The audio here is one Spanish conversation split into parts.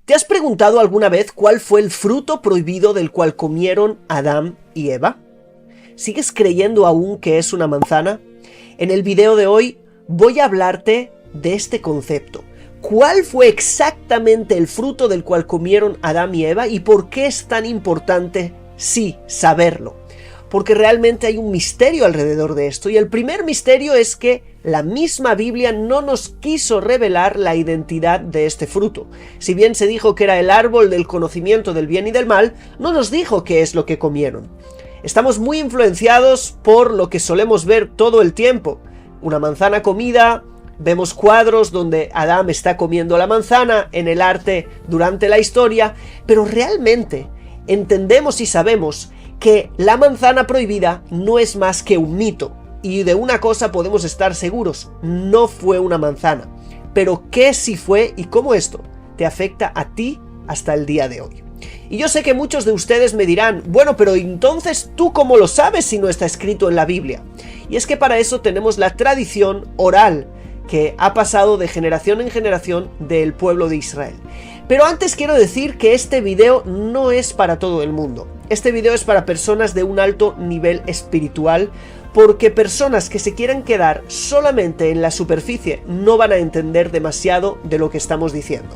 ¿Te has preguntado alguna vez cuál fue el fruto prohibido del cual comieron Adán y Eva? ¿Sigues creyendo aún que es una manzana? En el video de hoy voy a hablarte de este concepto. ¿Cuál fue exactamente el fruto del cual comieron Adán y Eva y por qué es tan importante, sí, saberlo? Porque realmente hay un misterio alrededor de esto, y el primer misterio es que la misma Biblia no nos quiso revelar la identidad de este fruto. Si bien se dijo que era el árbol del conocimiento del bien y del mal, no nos dijo qué es lo que comieron. Estamos muy influenciados por lo que solemos ver todo el tiempo. Una manzana comida, vemos cuadros donde Adán está comiendo la manzana en el arte durante la historia, pero realmente entendemos y sabemos que la manzana prohibida no es más que un mito, y de una cosa podemos estar seguros: no fue una manzana. Pero ¿qué sí fue y cómo esto te afecta a ti hasta el día de hoy? Y yo sé que muchos de ustedes me dirán: bueno, pero entonces ¿tú cómo lo sabes si no está escrito en la Biblia? Y es que para eso tenemos la tradición oral que ha pasado de generación en generación del pueblo de Israel. Pero antes quiero decir que este video no es para todo el mundo. Este video es para personas de un alto nivel espiritual, porque personas que se quieran quedar solamente en la superficie no van a entender demasiado de lo que estamos diciendo.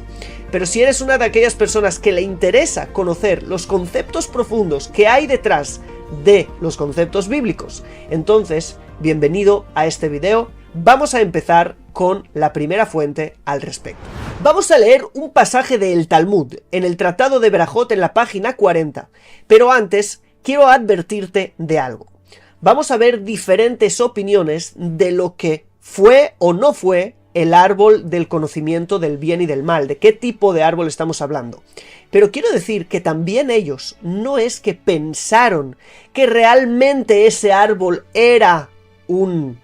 Pero si eres una de aquellas personas que le interesa conocer los conceptos profundos que hay detrás de los conceptos bíblicos, entonces bienvenido a este video. Vamos a empezar con la primera fuente al respecto. Vamos a leer un pasaje del Talmud, en el Tratado de Berajot, en la página 40. Pero antes, quiero advertirte de algo. Vamos a ver diferentes opiniones de lo que fue o no fue el árbol del conocimiento del bien y del mal, de qué tipo de árbol estamos hablando. Pero quiero decir que también ellos no es que pensaron que realmente ese árbol era una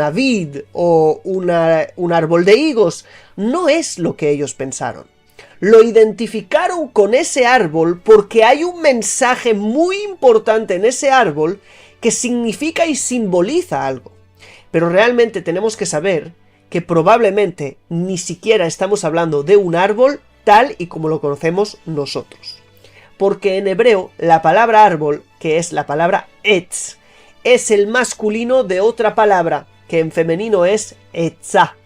vid o un árbol de higos. No es lo que ellos pensaron. Lo identificaron con ese árbol porque hay un mensaje muy importante en ese árbol que significa y simboliza algo. Pero realmente tenemos que saber que probablemente ni siquiera estamos hablando de un árbol tal y como lo conocemos nosotros. Porque en hebreo la palabra árbol, que es la palabra etz, es el masculino de otra palabra que en femenino es etzá.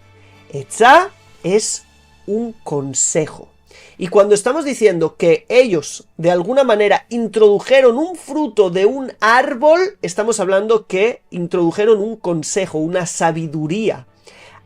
Etzá es un consejo. Y cuando estamos diciendo que ellos de alguna manera introdujeron un fruto de un árbol, estamos hablando que introdujeron un consejo, una sabiduría.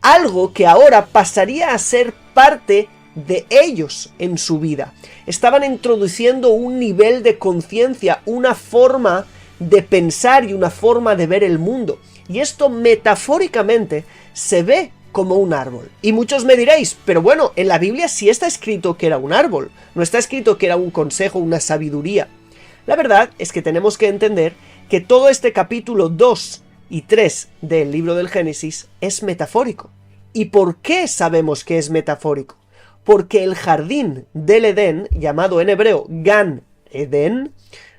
Algo que ahora pasaría a ser parte de ellos en su vida. Estaban introduciendo un nivel de conciencia, una forma de pensar y una forma de ver el mundo. Y esto metafóricamente se ve como un árbol. Y muchos me diréis: pero bueno, en la Biblia sí está escrito que era un árbol, no está escrito que era un consejo, una sabiduría. La verdad es que tenemos que entender que todo este capítulo 2 y 3 del libro del Génesis es metafórico. ¿Y por qué sabemos que es metafórico? Porque el jardín del Edén, llamado en hebreo Gan Eden,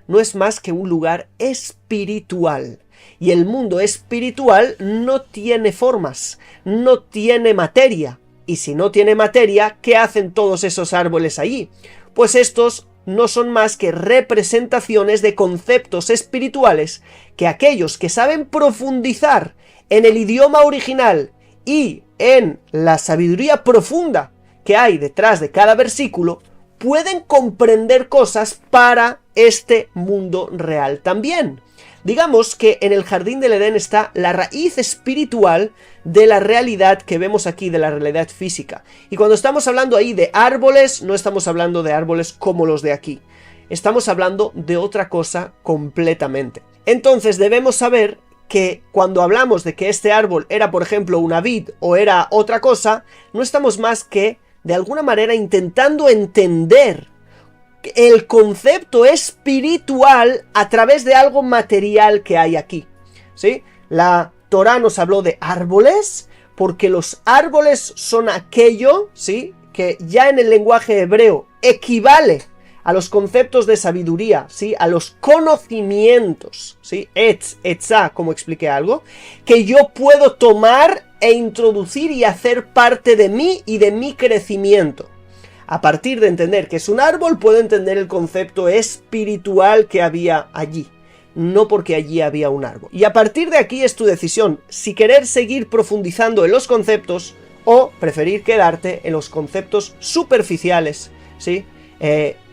no es más que un lugar espiritual. Y el mundo espiritual no tiene formas, no tiene materia. Y si no tiene materia, ¿qué hacen todos esos árboles allí? Pues estos no son más que representaciones de conceptos espirituales que aquellos que saben profundizar en el idioma original y en la sabiduría profunda que hay detrás de cada versículo, pueden comprender cosas para este mundo real también. Digamos que en el jardín del Edén está la raíz espiritual de la realidad que vemos aquí, de la realidad física. Y cuando estamos hablando ahí de árboles, no estamos hablando de árboles como los de aquí. Estamos hablando de otra cosa completamente. Entonces debemos saber que cuando hablamos de que este árbol era, por ejemplo, una vid o era otra cosa, no estamos más que, de alguna manera, intentando entender el concepto espiritual a través de algo material que hay aquí, ¿sí? La Torá nos habló de árboles porque los árboles son aquello, ¿sí?, que ya en el lenguaje hebreo equivale a los conceptos de sabiduría, ¿sí?, a los conocimientos, ¿sí?, etzá, como expliqué algo, que yo puedo tomar e introducir y hacer parte de mí y de mi crecimiento. A partir de entender que es un árbol, puedo entender el concepto espiritual que había allí, no porque allí había un árbol. Y a partir de aquí es tu decisión, si querer seguir profundizando en los conceptos o preferir quedarte en los conceptos superficiales, ¿sí?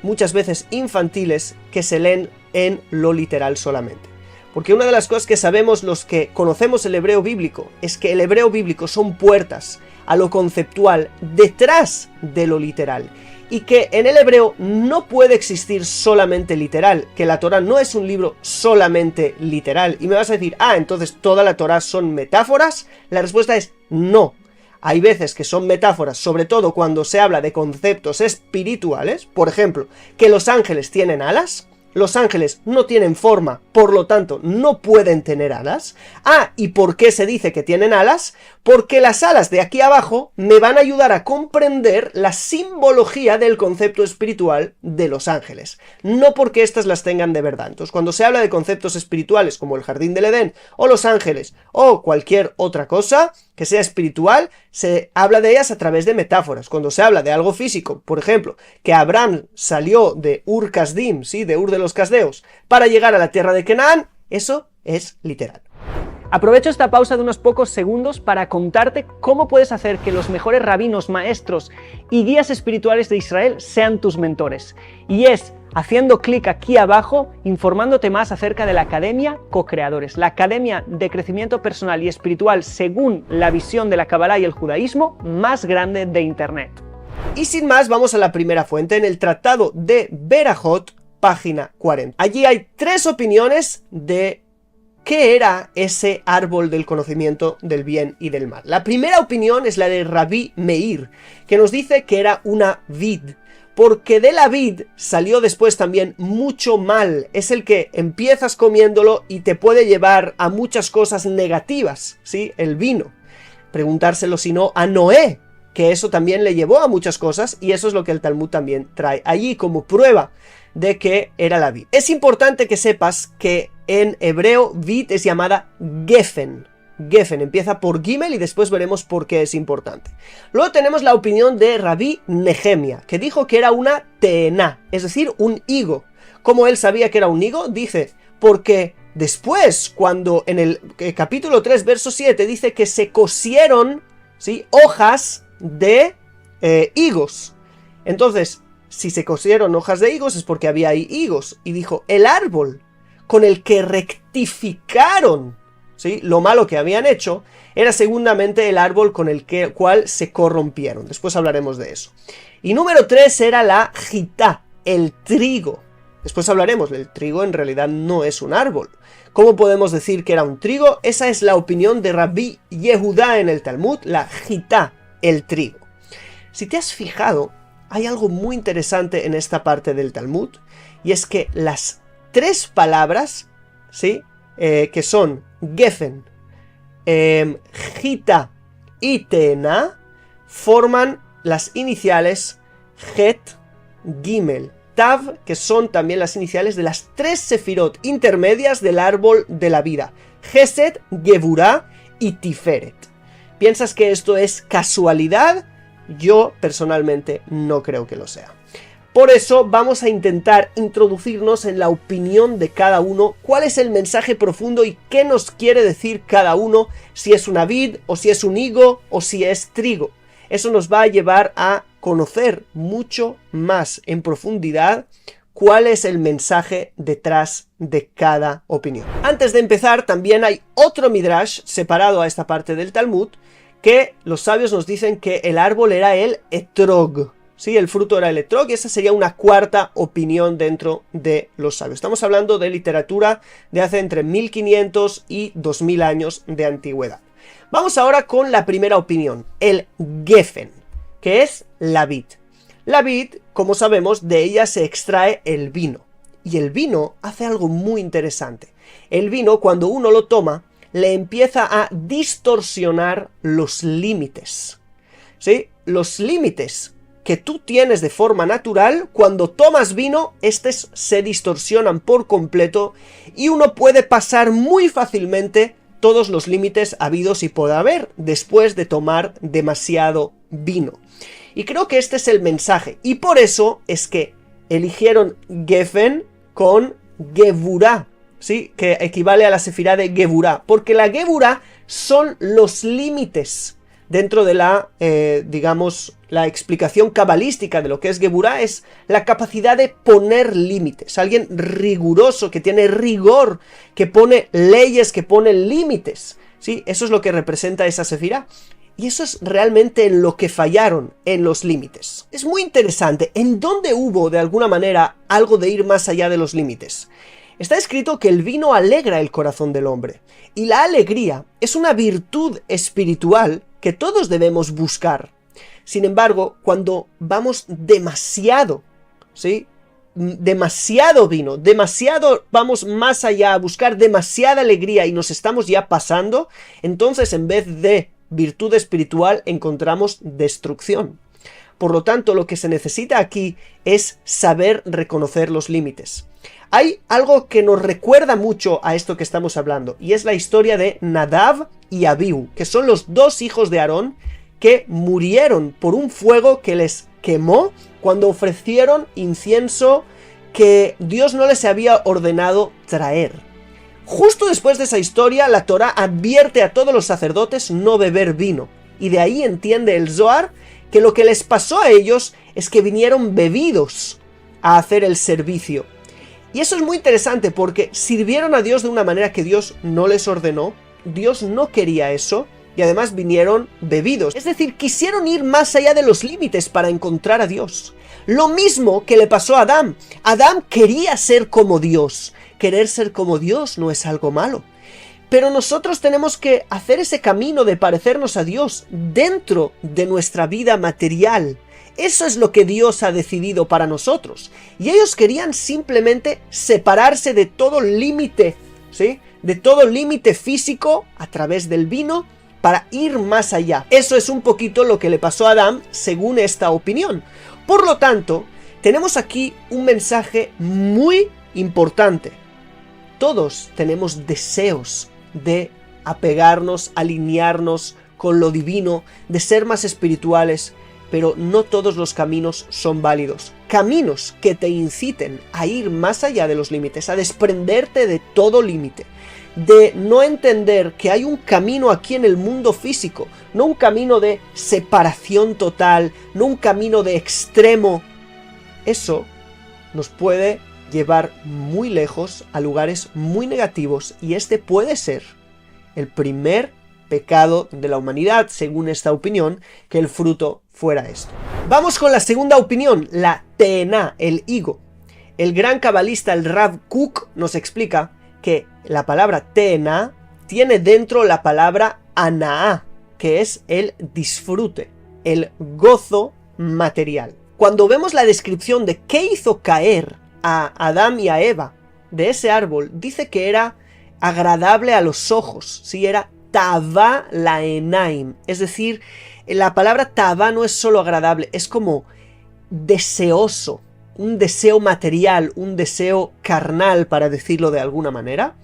Muchas veces infantiles, que se leen en lo literal solamente. Porque una de las cosas que sabemos los que conocemos el hebreo bíblico es que el hebreo bíblico son puertas a lo conceptual detrás de lo literal, y que en el hebreo no puede existir solamente literal, que la Torá no es un libro solamente literal. Y me vas a decir, entonces toda la Torá son metáforas. La respuesta es no. Hay veces que son metáforas, sobre todo cuando se habla de conceptos espirituales. Por ejemplo, que los ángeles tienen alas. Los ángeles no tienen forma, por lo tanto no pueden tener alas. ¿Y por qué se dice que tienen alas? Porque las alas de aquí abajo me van a ayudar a comprender la simbología del concepto espiritual de los ángeles, no porque éstas las tengan de verdad. Entonces, cuando se habla de conceptos espirituales como el jardín del Edén, o los ángeles, o cualquier otra cosa que sea espiritual, se habla de ellas a través de metáforas. Cuando se habla de algo físico, por ejemplo, que Abraham salió de Ur Kasdim, ¿sí? De Ur de los Casdeos, para llegar a la tierra de Canaán, eso es literal. Aprovecho esta pausa de unos pocos segundos para contarte cómo puedes hacer que los mejores rabinos, maestros y guías espirituales de Israel sean tus mentores. Y es haciendo clic aquí abajo, informándote más acerca de la Academia Co-Creadores, la academia de crecimiento personal y espiritual según la visión de la Kabbalah y el judaísmo más grande de Internet. Y sin más, vamos a la primera fuente, en el Tratado de Berajot, página 40. Allí hay 3 opiniones de qué era ese árbol del conocimiento del bien y del mal. La primera opinión es la de Rabbi Meir, que nos dice que era una vid, porque de la vid salió después también mucho mal. Es el que empiezas comiéndolo y te puede llevar a muchas cosas negativas, ¿sí? El vino. Preguntárselo si no a Noé, que eso también le llevó a muchas cosas, y eso es lo que el Talmud también trae allí como prueba de que era la vid. Es importante que sepas que en hebreo vid es llamada gefen. Gefen empieza por Gimel y después veremos por qué es importante. Luego tenemos la opinión de Rabbi Nehemia, que dijo que era una teena, es decir, un higo. ¿Cómo él sabía que era un higo? Dice, porque después, cuando en el capítulo 3, verso 7, dice que se cosieron, ¿sí?, hojas de higos. Entonces, si se cosieron hojas de higos es porque había ahí higos. Y dijo, el árbol con el que rectificaron, ¿sí?, lo malo que habían hecho, era segundamente el árbol con el cual se corrompieron. Después hablaremos de eso. Y número 3 era la jitá, el trigo. Después hablaremos, el trigo en realidad no es un árbol. ¿Cómo podemos decir que era un trigo? Esa es la opinión de Rabbi Yehudá en el Talmud, la jitá, el trigo. Si te has fijado, hay algo muy interesante en esta parte del Talmud, y es que las 3 palabras, ¿sí?, que son gefen, jita y teena, forman las iniciales het, gimel, tav, que son también las iniciales de las 3 sefirot intermedias del árbol de la vida, Gesed, Gevurah y Tiferet. ¿Piensas que esto es casualidad? Yo personalmente no creo que lo sea. Por eso vamos a intentar introducirnos en la opinión de cada uno, cuál es el mensaje profundo y qué nos quiere decir cada uno, si es una vid, o si es un higo, o si es trigo. Eso nos va a llevar a conocer mucho más en profundidad cuál es el mensaje detrás de cada opinión. Antes de empezar, también hay otro midrash separado a esta parte del Talmud, que los sabios nos dicen que el árbol era el etrog. Sí, el fruto era el etrog, y esa sería una 4ª opinión dentro de los sabios. Estamos hablando de literatura de hace entre 1500 y 2000 años de antigüedad. Vamos ahora con la primera opinión, el gefen, que es la vid. La vid, como sabemos, de ella se extrae el vino. Y el vino hace algo muy interesante. El vino, cuando uno lo toma, le empieza a distorsionar los límites. ¿Sí? Los límites que tú tienes de forma natural, cuando tomas vino, estos se distorsionan por completo y uno puede pasar muy fácilmente todos los límites habidos y por haber después de tomar demasiado vino. Y creo que este es el mensaje. Y por eso es que eligieron Geffen con Geburah, ¿sí? Que equivale a la sefirá de Geburah. Porque la Geburah son los límites. Dentro de la, digamos, la explicación cabalística de lo que es Geburah es la capacidad de poner límites. Alguien riguroso, que tiene rigor, que pone leyes, que pone límites. ¿Sí? Eso es lo que representa esa sefirá. Y eso es realmente en lo que fallaron, en los límites. Es muy interesante en dónde hubo, de alguna manera, algo de ir más allá de los límites. Está escrito que el vino alegra el corazón del hombre. Y la alegría es una virtud espiritual que todos debemos buscar. Sin embargo, cuando vamos demasiado, ¿sí? Demasiado vino, demasiado, vamos más allá a buscar demasiada alegría y nos estamos ya pasando, entonces en vez de virtud espiritual encontramos destrucción. Por lo tanto, lo que se necesita aquí es saber reconocer los límites. Hay algo que nos recuerda mucho a esto que estamos hablando, y es la historia de Nadab y Abiú, que son los dos hijos de Aarón que murieron por un fuego que les quemó cuando ofrecieron incienso que Dios no les había ordenado traer. Justo después de esa historia, la Torá advierte a todos los sacerdotes no beber vino, y de ahí entiende el Zohar que lo que les pasó a ellos es que vinieron bebidos a hacer el servicio. Y eso es muy interesante porque sirvieron a Dios de una manera que Dios no les ordenó, Dios no quería eso, y además vinieron bebidos. Es decir, quisieron ir más allá de los límites para encontrar a Dios. Lo mismo que le pasó a Adán. Adán quería ser como Dios. Querer ser como Dios no es algo malo. Pero nosotros tenemos que hacer ese camino de parecernos a Dios dentro de nuestra vida material. Eso es lo que Dios ha decidido para nosotros. Y ellos querían simplemente separarse de todo límite, ¿sí? De todo límite físico a través del vino para ir más allá. Eso es un poquito lo que le pasó a Adán según esta opinión. Por lo tanto, tenemos aquí un mensaje muy importante. Todos tenemos deseos de apegarnos, alinearnos con lo divino, de ser más espirituales, pero no todos los caminos son válidos. Caminos que te inciten a ir más allá de los límites, a desprenderte de todo límite, de no entender que hay un camino aquí en el mundo físico, no un camino de separación total, no un camino de extremo. Eso nos puede llevar muy lejos a lugares muy negativos, y este puede ser el primer pecado de la humanidad, según esta opinión, que el fruto fuera esto. Vamos con la segunda opinión, la Te'ená, el higo. El gran cabalista, el Rav Kook, nos explica que la palabra Te'ená tiene dentro la palabra Anaá, que es el disfrute, el gozo material. Cuando vemos la descripción de qué hizo caer a Adán y a Eva de ese árbol, dice que era agradable a los ojos, ¿sí? Era Tavá laenaim, es decir, la palabra Tavá no es solo agradable, es como deseoso, un deseo material, un deseo carnal, para decirlo de alguna manera.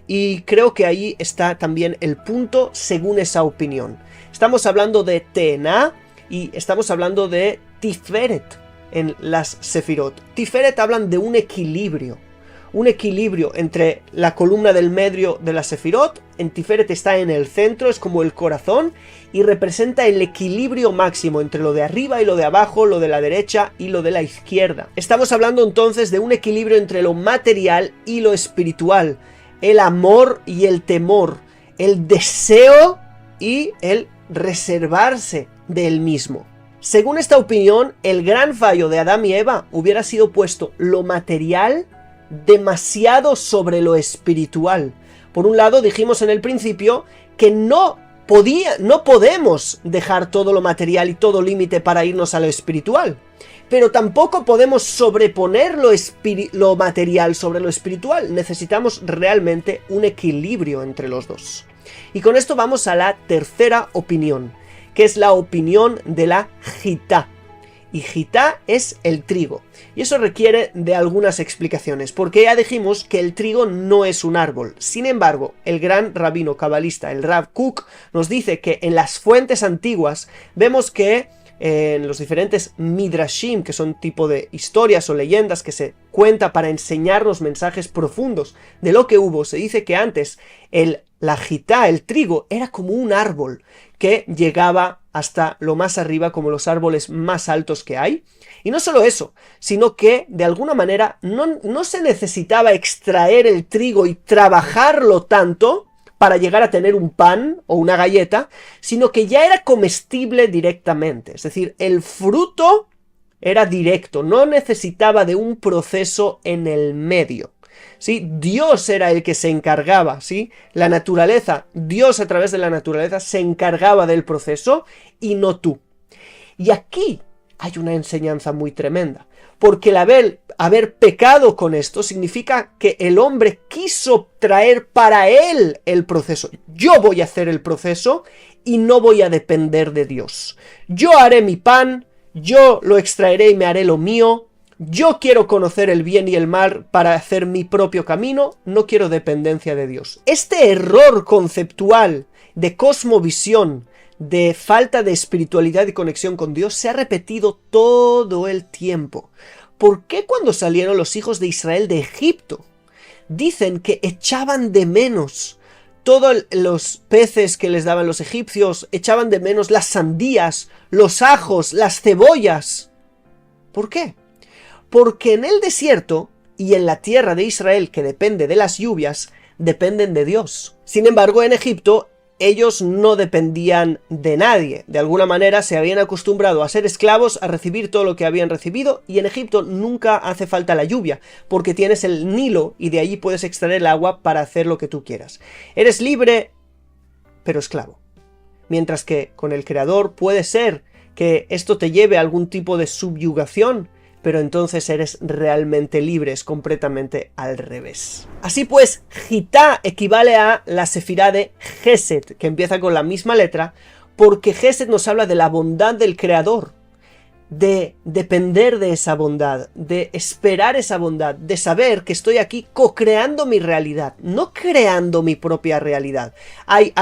Y creo que ahí está también el punto según esa opinión. Estamos hablando de Te'ená y estamos hablando de Tiferet en las Sefirot. Tiferet hablan de un equilibrio entre la columna del medio de la Sefirot. En Tiferet está en el centro, es como el corazón, y representa el equilibrio máximo entre lo de arriba y lo de abajo, lo de la derecha y lo de la izquierda. Estamos hablando entonces de un equilibrio entre lo material y lo espiritual, el amor y el temor, el deseo y el reservarse del mismo. Según esta opinión, el gran fallo de Adán y Eva hubiera sido puesto lo material demasiado sobre lo espiritual. Por un lado, dijimos en el principio que no podemos dejar todo lo material y todo límite para irnos a lo espiritual, pero tampoco podemos sobreponer lo material sobre lo espiritual. Necesitamos realmente un equilibrio entre los dos. Y con esto vamos a la tercera opinión, que es la opinión de la Jitá. Y Jitá es el trigo. Y eso requiere de algunas explicaciones, porque ya dijimos que el trigo no es un árbol. Sin embargo, el gran rabino cabalista, el Rav Kook, nos dice que en las fuentes antiguas vemos que en los diferentes midrashim, que son tipo de historias o leyendas que se cuenta para enseñarnos mensajes profundos de lo que hubo, se dice que antes la jitá, el trigo, era como un árbol que llegaba hasta lo más arriba, como los árboles más altos que hay. Y no solo eso, sino que de alguna manera no se necesitaba extraer el trigo y trabajarlo tanto para llegar a tener un pan o una galleta, sino que ya era comestible directamente. Es decir, el fruto era directo, no necesitaba de un proceso en el medio. ¿Sí? Dios era el que se encargaba, ¿sí? La naturaleza, Dios a través de la naturaleza se encargaba del proceso y no tú. Y aquí hay una enseñanza muy tremenda, porque el haber pecado con esto significa que el hombre quiso traer para él el proceso. Yo voy a hacer el proceso y no voy a depender de Dios. Yo haré mi pan, yo lo extraeré y me haré lo mío. Yo quiero conocer el bien y el mal para hacer mi propio camino, no quiero dependencia de Dios. Este error conceptual de cosmovisión, de falta de espiritualidad y conexión con Dios, se ha repetido todo el tiempo. ¿Por qué cuando salieron los hijos de Israel de Egipto dicen que echaban de menos todos los peces que les daban los egipcios, echaban de menos las sandías, los ajos, las cebollas? ¿Por qué? Porque en el desierto y en la tierra de Israel, que depende de las lluvias, dependen de Dios. Sin embargo, en Egipto ellos no dependían de nadie. De alguna manera se habían acostumbrado a ser esclavos, a recibir todo lo que habían recibido, y en Egipto nunca hace falta la lluvia, porque tienes el Nilo y de allí puedes extraer el agua para hacer lo que tú quieras. Eres libre, pero esclavo. Mientras que con el Creador puede ser que esto te lleve a algún tipo de subyugación, pero entonces eres realmente libre, es completamente al revés. Así pues, Jitá equivale a la sefirá de Gesed, que empieza con la misma letra, porque Gesed nos habla de la bondad del Creador, de depender de esa bondad, de esperar esa bondad, de saber que estoy aquí co-creando mi realidad, no creando mi propia realidad. Hay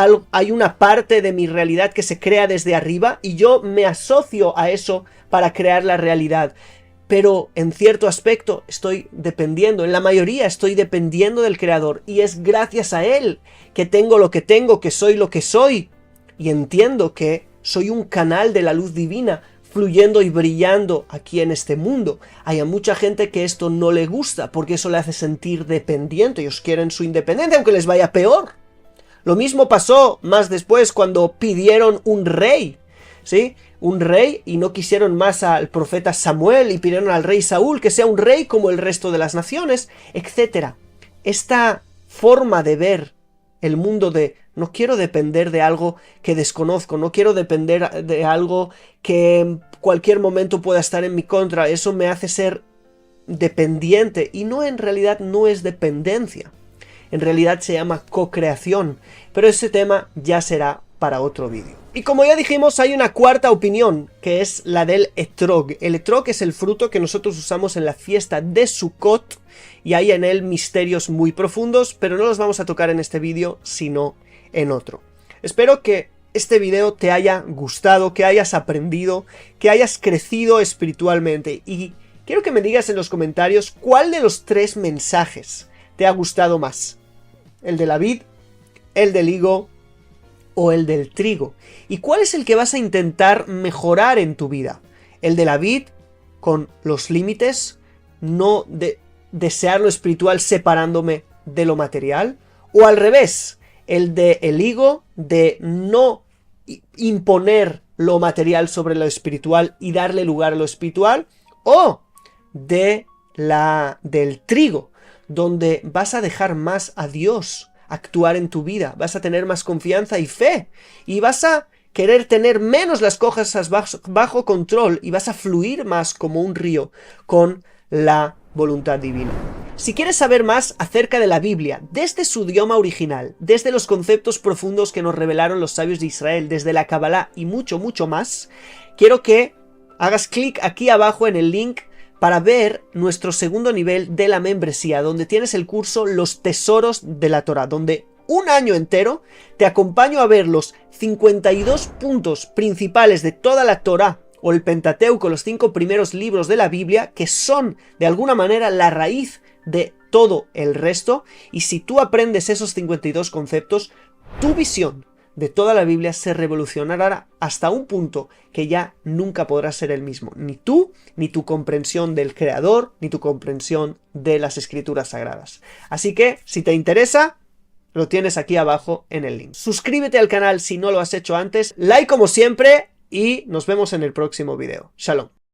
una parte de mi realidad que se crea desde arriba y yo me asocio a eso para crear la realidad. Pero en cierto aspecto estoy dependiendo, en la mayoría estoy dependiendo del Creador, y es gracias a Él que tengo lo que tengo, que soy lo que soy, y entiendo que soy un canal de la luz divina fluyendo y brillando aquí en este mundo. Hay a mucha gente que esto no le gusta porque eso le hace sentir dependiente. Ellos quieren su independencia aunque les vaya peor. Lo mismo pasó más después cuando pidieron un rey, ¿sí? Un rey, y no quisieron más al profeta Samuel y pidieron al rey Saúl que sea un rey como el resto de las naciones, etc. Esta forma de ver el mundo de no quiero depender de algo que desconozco, no quiero depender de algo que en cualquier momento pueda estar en mi contra, eso me hace ser dependiente, y no, en realidad no es dependencia, en realidad se llama co-creación, pero ese tema ya será para otro vídeo. Y como ya dijimos, hay una cuarta opinión, que es la del etrog. El etrog es el fruto que nosotros usamos en la fiesta de Sukkot, y hay en él misterios muy profundos, pero no los vamos a tocar en este vídeo, sino en otro. Espero que este vídeo te haya gustado, que hayas aprendido, que hayas crecido espiritualmente, y quiero que me digas en los comentarios cuál de los tres mensajes te ha gustado más. ¿El de la vid, el del higo o el del trigo? ¿Y cuál es el que vas a intentar mejorar en tu vida? ¿El de la vid, con los límites, no desear lo espiritual separándome de lo material? ¿O al revés, el de el higo, de no imponer lo material sobre lo espiritual y darle lugar a lo espiritual? ¿O del trigo, donde vas a dejar más a Dios actuar en tu vida, vas a tener más confianza y fe, y vas a querer tener menos las cosas bajo control, y vas a fluir más como un río con la voluntad divina? Si quieres saber más acerca de la Biblia, desde su idioma original, desde los conceptos profundos que nos revelaron los sabios de Israel, desde la Kabbalah y mucho, mucho más, quiero que hagas clic aquí abajo en el link para ver nuestro segundo nivel de la membresía, donde tienes el curso Los Tesoros de la Torá, donde un año entero te acompaño a ver los 52 puntos principales de toda la Torá o el Pentateuco, los 5 primeros libros de la Biblia, que son de alguna manera la raíz de todo el resto, y si tú aprendes esos 52 conceptos, tu visión de toda la Biblia se revolucionará hasta un punto que ya nunca podrás ser el mismo. Ni tú, ni tu comprensión del Creador, ni tu comprensión de las Escrituras Sagradas. Así que, si te interesa, lo tienes aquí abajo en el link. Suscríbete al canal si no lo has hecho antes, like como siempre, y nos vemos en el próximo video. Shalom.